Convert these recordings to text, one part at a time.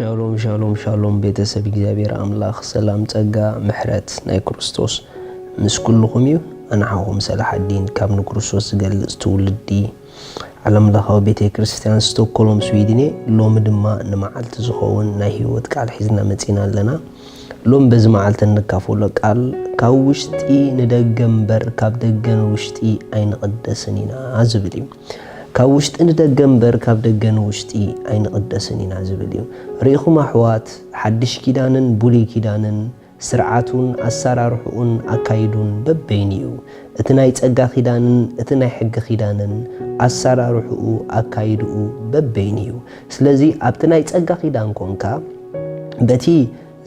ሻሎም ሻሎም ሻሎም ቤተሰብ እግዚአብሔር አምላኽ ሰላም ጸጋ ምሕረት ናይ ክርስቶስ ምስ ኩልኩም እዩ ኣንሓኹም ሰላሐዲን ካብ ንክርስቶስ ዝገልጽ ትውልዲ ዓለም ለኻዊ ቤተ ክርስቲያን ስቶክሆልም ስዊድን ሎሚ ድማ ንመዓልቲ ዝኸውን ናይ ህይወት ቃል ሒዝና መጺና ኣለና ሎም በዚ መዓልቲ ንካፈሎ ቃል ካብ ውሽጢ ንደገ እምበር ካብ ደገን ውሽጢ ኣይንቕደስን ኢና ዝብል እዩ ካብ ውሽጢ ንደገ እምበር ካብ ደገን ውሽጢ ኣይንቕደስን ኢና ዝብል እዩ ርኢኹም ኣሕዋት ሓድሽ ኪዳንን ብሉይ ኪዳንን ስርዓቱን ኣሰራርሑን ኣካይዱን በበይን እዩ እቲ ናይ ጸጋ ኪዳንን እቲ ናይ ሕጊ ኪዳንን ኣሰራርሑኡ ኣካይዱኡ በበይን እዩ ስለዚ ኣብቲ ናይ ጸጋ ኪዳን ኮንካ በቲ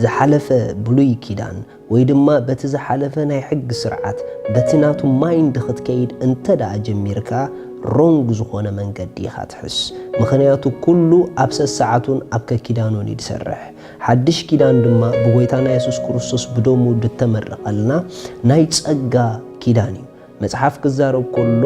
ዝሓለፈ ብሉይ ኪዳን ወይ ድማ በቲ ዝሓለፈ ናይ ሕጊ ስርዓት በቲ ናቱ ማይንድ ክትከይድ እንተዳ ጀሚርካ ሮንግ ዝኾነ መንገዲ ኢኻ ትሕስ ምኽንያቱ ኩሉ ኣብ ሰዓቱን ኣብ ከኪዳኑን ይሰርሕ ሓድሽ ኪዳን ድማ ብጎይታና ኢየሱስ ክርስቶስ ብደሙ ድተመረቐልና ናይ ጸጋ ኪዳን እዩ መጽሓፍ ክዛረብ ከሎ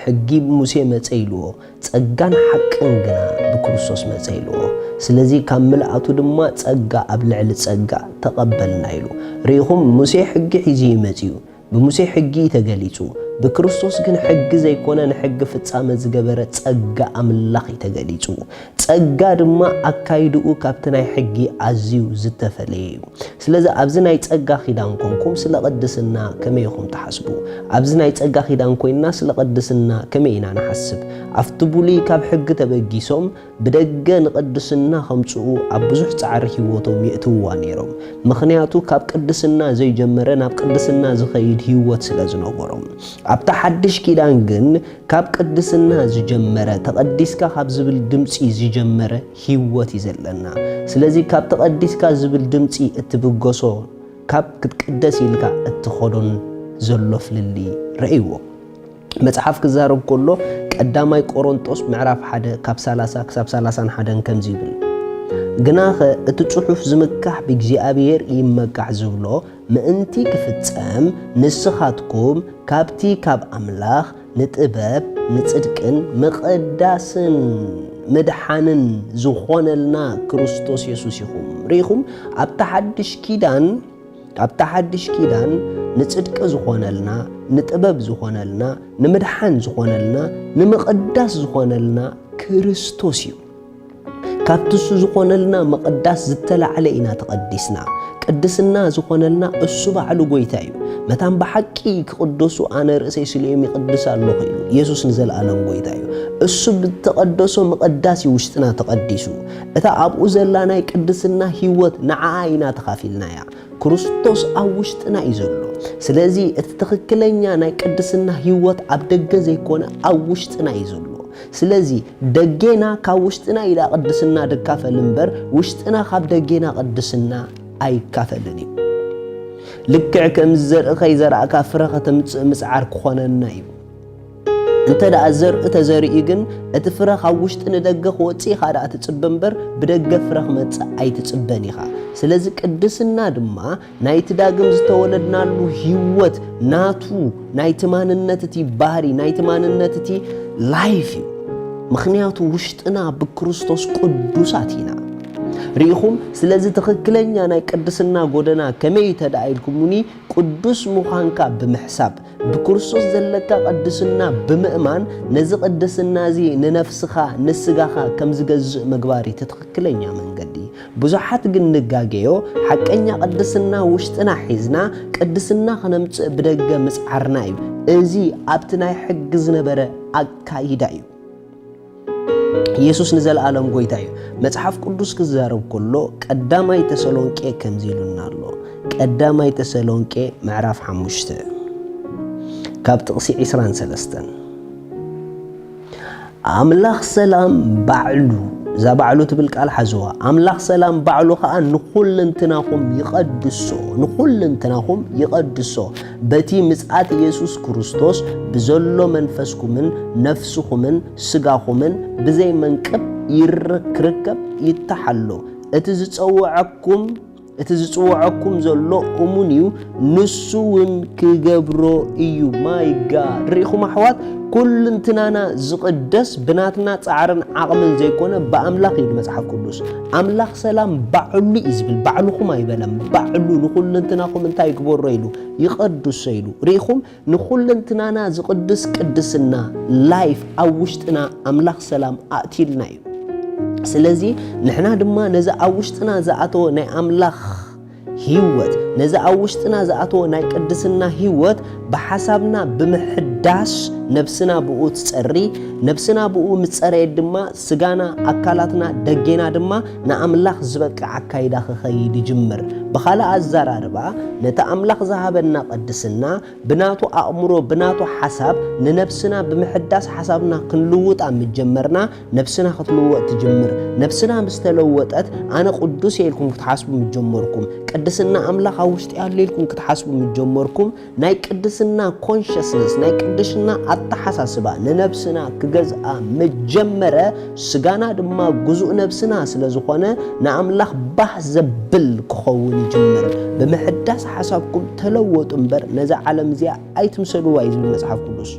ሕጊ ሙሴ መጽይልዎ ጸጋን ሓቅን ግና ብክርስቶስ መጽይልዎ ስለዚ ካብ ምልኣቱ ድማ ጸጋ ኣብ ልዕሊ ጸጋ ተቐበልና ኢሉ ርኢኹም ሙሴ ሕጊ ሒዙ ይመጽዩ ብሙሴ ሕጊ ተገሊጹ በክርስቶስ ግን ሕጊ ዘይኮነ ንሕጊ ፍጻመ ዝገበረ ጸጋ ኣምላኽ ተገሊጹ ጸጋ ድማ ኣካይዱኡ ካብቲ ናይ ሕጊ ኣዝዩ ዝተፈለየ እዩ ስለዚ ኣብዚ ናይ ጸጋ ኪዳን ኮንኩም ስለ ቅድስና ከመይ ኢኹም ተሓስቡ ኣብዚ ናይ ጸጋ ኪዳን ኮይንና ስለ ቅድስና ከመይ ኢና ንሓስብ ኣብቲ ብሉይ ካብ ሕጊ ተበጊሶም ብደገ ንቅድስና ከምጽኡ ኣብ ብዙሕ ጻዕሪ ህይወቶም ይእትውዋ ነይሮም ምኽንያቱ ካብ ቅድስና ዘይጀመረ ናብ ቅድስና ዝኸይድ ህይወት ስለ ዝነበሮም ኣብታ ሓድሽ ኪዳን ግን ካብ ቅድስና ዝጀመረ ተቀዲስካ ካብ ዝብል ድምጺ ዝጀመረ ህይወት ይዘለና ስለዚ ካብ ተቀዲስካ ዝብል ድምጺ እትብገሶ ካብ ክትቅደስ ኢልካ እትኸዶን ዘሎ ፍልሊ ረእይዎ መጽሓፍ ክዛረብ ከሎ ቀዳማይ ቆሮንጦስ ምዕራፍ 1 ካብ 30 ክሳብ 31 ከምዚ ይብል ግናኸ እቲ ጽሑፍ ዝምካሕ ብእግዚአብሔር ይመካሕ ዝብሎ ምእንቲ ክፍጸም ንስኻትኩም ካብቲ ካብ ኣምላኽ ንጥበብ ንጽድቅን መቐዳስን መድሓንን ዝኾነልና ክርስቶስ ኢየሱስ ይኹም ርኢኹም ኣብታ ሓድሽ ኪዳን ንጽድቅ ዝኾነልና ንጥበብ ዝኾነልና ንመድሓን ዝኾነልና ንመቐዳስ ዝኾነልና ክርስቶስ እዩ ካብትሱ ዝኾነልና መቐዳስ ዝተላዕለ ኢና ተቐዲስና ቅድስና ዝኾነልና እሱ ባዕሉ ጎይታ እዩ መታን ብሓቂ ክቅደሱ ኣነ ርእሰይ ስለዮም ይቅድስ ኣለኹ ኢሉ ኢየሱስ ንዘለኣለም ጎይታ እዩ እሱ ብተቐደሶ መቐዳስ ውሽጥና ተቐዲሱ እታ ኣብኡ ዘላ ናይ ቅድስና ህይወት ንዓኣ ኢና ተኻፊልናያ ክርስቶስ ኣብ ውሽጥና እዩ ዘሎ ስለዚ እቲ ትክክለኛ ናይ ቅድስና ህይወት ኣብ ደገ ዘይኮነ ኣብ ውሽጥና እዩ ዘሎ ስለዚ ደጌና ካብ ውሽጥና ኢላ ቅድስና ድካፈል እምበር ውሽጥና ካብ ደጌና ቅድስና ኣይካፈልን እዩ ልክዕ ከም ዘርኢ ከይዘራእካ ፍረ ከተምጽእ ምጽዓር ክኾነና እዩ እንተ ደኣ ዘርኢ ተዘርኢ ግን እቲ ፍረ ካብ ውሽጢ ንደገ ክወፅእ ኢኻ ደኣ ትጽበ እምበር ብደገ ፍረ ክመጽእ ኣይትጽበን ኢኻ ስለዚ ቅድስና ድማ ናይቲ ዳግም ዝተወለድናሉ ህይወት ናቱ ናይቲ ማንነት እቲ ባህሪ ናይቲ ማንነት እቲ ላይፍ እዩ ምኽንያቱ ውሽጥና ብክርስቶስ ቅዱሳት ኢና ርኢኹም ስለዚ ትክክለኛ ናይ ቅድስና ጎደና ከመይ ተዳኢልኩምኒ ቅዱስ ምዃንካ ብምሕሳብ ብክርስቶስ ዘለካ ቅድስና ብምእማን ነዚ ቅድስና እዚ ንነፍስኻ ንስጋኻ ከም ዝገዝእ ምግባር ትክክለኛ መንገዲ ብዙሓት ግን ንጋገዮ ሓቀኛ ቅድስና ውሽጥና ሒዝና ቅድስና ከነምጽእ ብደገ ምጽዓርና እዩ እዚ ኣብቲ ናይ ሕጊ ዝነበረ ኣካይዳ እዩ ኢየሱስ ንዘለኣለም ጎይታ እዩ መጽሓፍ ቅዱስ ክዛረብ ከሎ ቀዳማይ ተሰሎንቄ ከምዚ ኢሉና ኣሎ ቀዳማይ ተሰሎንቄ ምዕራፍ 5 ካብ ጥቕሲ 23 ኣምላኽ ሰላም ባዕሉ ዛ ባዕሉ ትብል ቃል ሓዝዋ ኣምላኽ ሰላም ባዕሉ ከዓ ንኹልንትናኹም ይቐድሶ በቲ ምጽኣት ኢየሱስ ክርስቶስ ብዘሎ መንፈስኩምን ነፍስኹምን ስጋኹምን ብዘይ መንቅብ ይርከብ ይተሓሎ እቲ ዝጸውዐኩም እትዝጽውዐኩም ዘሎ እሙንዩ ንሱውን ክገብሮ እዩ ማይ ጋድ ሪኢኹም ኣሕዋት ኩልንትናና ዝቕደስ ብናትና ጻዕርን ዓቕምን ዘይኮነ በኣምላኽ እዩ መጽሓፍ ቅዱስ ኣምላኽ ሰላም ባዕሉ ይዝብል ባዕሉኹም ኣይበለም ባዕሉ ንኹልንትናኹም እንታይ ይግበሮ ኢሉ ይቐድስ ኢሉ ሪኢኹም ንኹልንትናና ዝቕድስ ቅድስና ላይፍ ኣብ ውሽጥና ኣምላኽ ሰላም ኣእቲልና እዩ ስለዚ ንሕና ድማ ነዚ ኣብ ውሽጥና ዝኣተወ ናይ ኣምላኽ ህይወት ነዚ ኣብ ውሽጥና ዝኣተወ ናይ ቅድስና ህይወት ብሓሳብና ብምሕዳስ ነብስና ብኡ ትጸሪ ነብስና ብኡ ምጸረየ ድማ ስጋና ኣካላትና ደጌና ድማ ንኣምላኽ ዝበቅዕ ኣካይዳ ክኸይድ ይጅምር ብኻልእ ኣዘራርባ ነቲ ኣምላኽ ዝሃበና ቅድስና ብናቱ ኣእምሮ ብናቱ ሓሳብ ንነብስና ብምሕዳስ ሓሳብና ክንልውጣ ምጀመርና ነብስና ክትልወጥ ትጅምር ነብስና ምስ ተለወጠት ኣነ ቅዱስ ኢልኩም ክትሓስቡ ምጀመርኩም ቅድስና ኣምላኽ ኣብ ውሽጢ ያለ ኢልኩም ክትሓስቡ ምጀመርኩም ናይ ቅድስና ኮንሽስነስ ናይ ቅድስና ኣተሓሳስባ ንነብስና ክገዝኣ መጀመረ ስጋና ድማ ጉዙእ ነብስና ስለ ዝኾነ ንኣምላኽ ባህ ዘብል ክኸውን ይጅምር ብምሕዳስ ሓሳብኩም ተለወጡ እምበር ነዚ ዓለም እዚኣ ኣይትምሰልዋ እዩ ዝብል መጽሓፍ ቅዱስ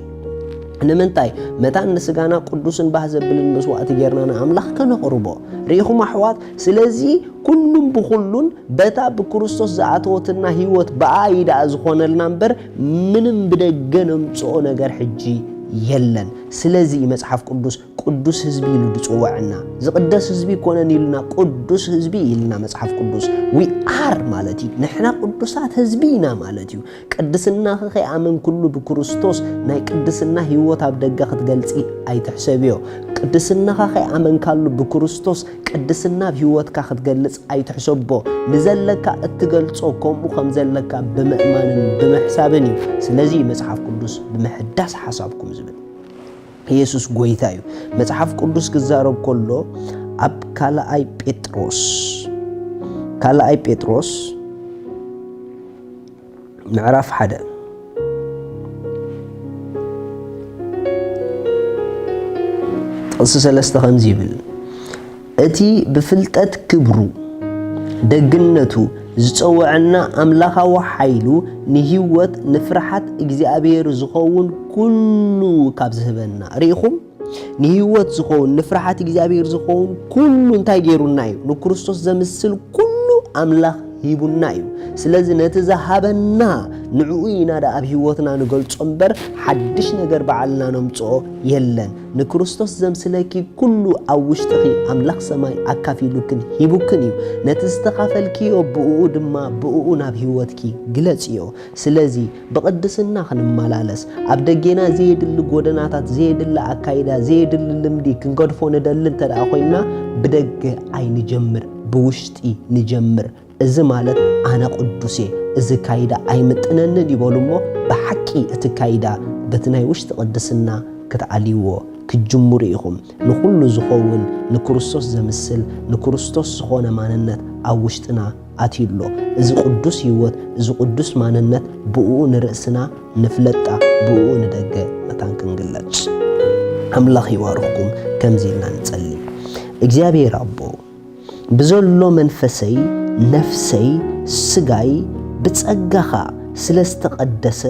ንምንታይ መታ ንስጋና ቅዱስን ባህ ዘብልን መስዋዕቲ ጌርና ንኣምላኽ ከነቕርቦ ሪኢኹም ኣሕዋት ስለዚ ኩሉም ብኩሉን በታ ብክርስቶስ ዝኣተወትና ህይወት በኣይዳ ዝኾነልና እምበር ምንም ብደገ ነምጽኦ ነገር ሕጂ የለን ስለዚ መጽሓፍ ቅዱስ ቅዱስ ህዝቢ ኢሉ ድጽዋዕና ዝቅደስ ህዝቢ ኮነን ኢልና ቅዱስ ህዝቢ ኢልና መጽሓፍ ቅዱስ ዊ አር ማለት እዩ ንሕና ቅዱሳት ህዝቢ ኢና ማለት እዩ ቅድስና ከይኣመን ኩሉ ብክርስቶስ ናይ ቅድስና ህይወት ኣብ ደገ ክትገልጺ ኣይትሕሰብዮ ቅድስና ከይኣመን ካሉ ብክርስቶስ ቅድስና ብህይወትካ ክትገልጽ ኣይትሕሰቦ ንዘለካ እትገልጾ ከምኡ ከም ዘለካ ብምእማንን ብምሕሳብን እዩ ስለዚ መጽሓፍ ቅዱስ ብምሕዳስ ሓሳብኩም ዝብል ኢየሱስ ጎይታ እዩ መጽሐፍ ቅዱስ ክዛረብ ከሎ ኣብ ካልኣይ ጴጥሮስ ምዕራፍ 1 ጥቕሲ 3 ከምዚ ይብል እቲ ብፍልጠት ክብሩ ደግነቱ ዝጸውዐና ኣምላኻዊ ሓይሉ ንህይወት ንፍርሓት እግዚአብሔር ዝኸውን ኩሉ ካብ ዝህበና ሪኢኹም ንህይወት ዝኸውን ንፍርሓት እግዚአብሔር ዝኸውን ኩሉ እንታይ ገይሩና እዩ ንክርስቶስ ዘምስል ኩሉ ኣምላኽ ሂቡና እዩ ስለዚ ነቲ ዝሃበና ንዕኡ ኢና ኣብ ህይወትና ንገልጾ እምበር ሓድሽ ነገር በዓልና ነምጽኦ የለን ንክርስቶስ ዘምስለኪ ኩሉ ኣብ ውሽጥኺ ኣምላኽ ሰማይ ኣካፊሉክን ሂቡክን እዩ ነቲ ዝተኻፈልኪዮ ብኡ ድማ ብኡ ናብ ህይወትኪ ግለጽዮ ስለዚ ብቅድስና ክንመላለስ ኣብ ደጌና ዘየድሊ ጎደናታት ዘየድሊ ኣካይዳ ዘየድሊ ልምዲ ክንገድፎ ንደሊ እንተደኣ ኮይና ብደገ ኣይንጀምር ብውሽጢ ንጀምር እዚ ማለት ኣነ ቅዱሴ እዚ ካይዳ ኣይምጥነንን ይበሉሞ ብሓቂ እቲ ካይዳ በቲ ናይ ውሽጢ ቅድስና ክትዓልይዎ ክጅምሩ ኢኹም ንኩሉ ዝኸውን ንክርስቶስ ዘምስል ንክርስቶስ ዝኾነ ማንነት ኣብ ውሽጥና ኣትይሎ እዚ ቅዱስ ህይወት እዚ ቅዱስ ማንነት ብኡ ንርእስና ንፍለጣ ብኡ ንደገ መታን ክንግለጽ ኣምላኽ ይባርኽኩም ከምዚ ኢልና ንጸሊ እግዚአብሔር ኣቦ ብዘሎ መንፈሰይ ነፍሰይ ስጋይ ብጸጋኻ ስለስተቀደሰ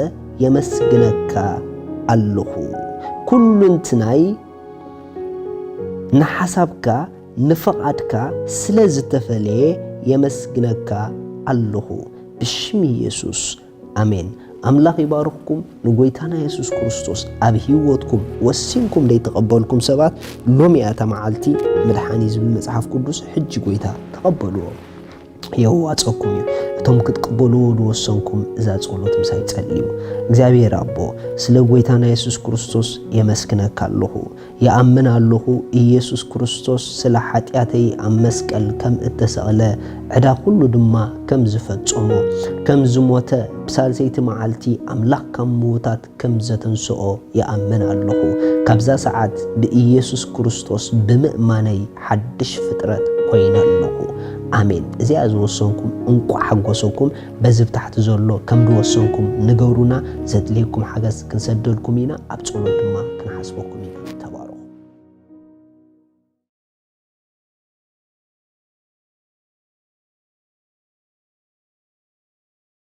የመስግነካ ኣለኹ ኩሉ እንትናይ ንሓሳብካ ንፈቃድካ ስለዝተፈለየ የመስግነካ ኣለኹ ብሽም ኢየሱስ አሜን ኣምላኽ ይባርኽኩም ንጎይታና ኢየሱስ ክርስቶስ ኣብ ህይወትኩም ወሲንኩም ዘይተቀበልኩም ሰባት ሎሚ ኣታ መዓልቲ መድሓኒ ዝብል መጽሓፍ ቅዱስ ሕጂ ጎይታ ተቀበልዎ የዋጸኩም እዩ እቶም ክትቀበልዎ ወሰንኩም እዛ ጸሎት ምሳይ ጸልዩ እግዚአብሔር አቦ ስለ ጎይታና ኢየሱስ ክርስቶስ የመስክነካ ኣለኹ የአምን ኣለኹ ኢየሱስ ክርስቶስ ስለ ኃጢአተይ ኣብ መስቀል ከም እተሰቀለ ዕዳ ሁሉ ድማ ከም ዝፈጸሞ ከም ዝሞተ ብሳልሰይቲ መዓልቲ ኣምላኽ ካብ ሞታት ከም ዘተንስኦ የአምን ኣለኹ ካብዛ ሰዓት ብኢየሱስ ክርስቶስ ብምእማነይ ሓድሽ ፍጥረት ኮይነ ኣለኹ አሜን እዚኣ ዝወሰንኩም እንቋ ሓጎሰኩም በዝብ ታሕቲ ዘሎ ከም ዝወሰንኩም ንገሩና ዘድልየኩም ሓገዝ ክንሰደልኩም ኢና ኣብ ጸሎት ድማ ክንሓስበኩም ኢና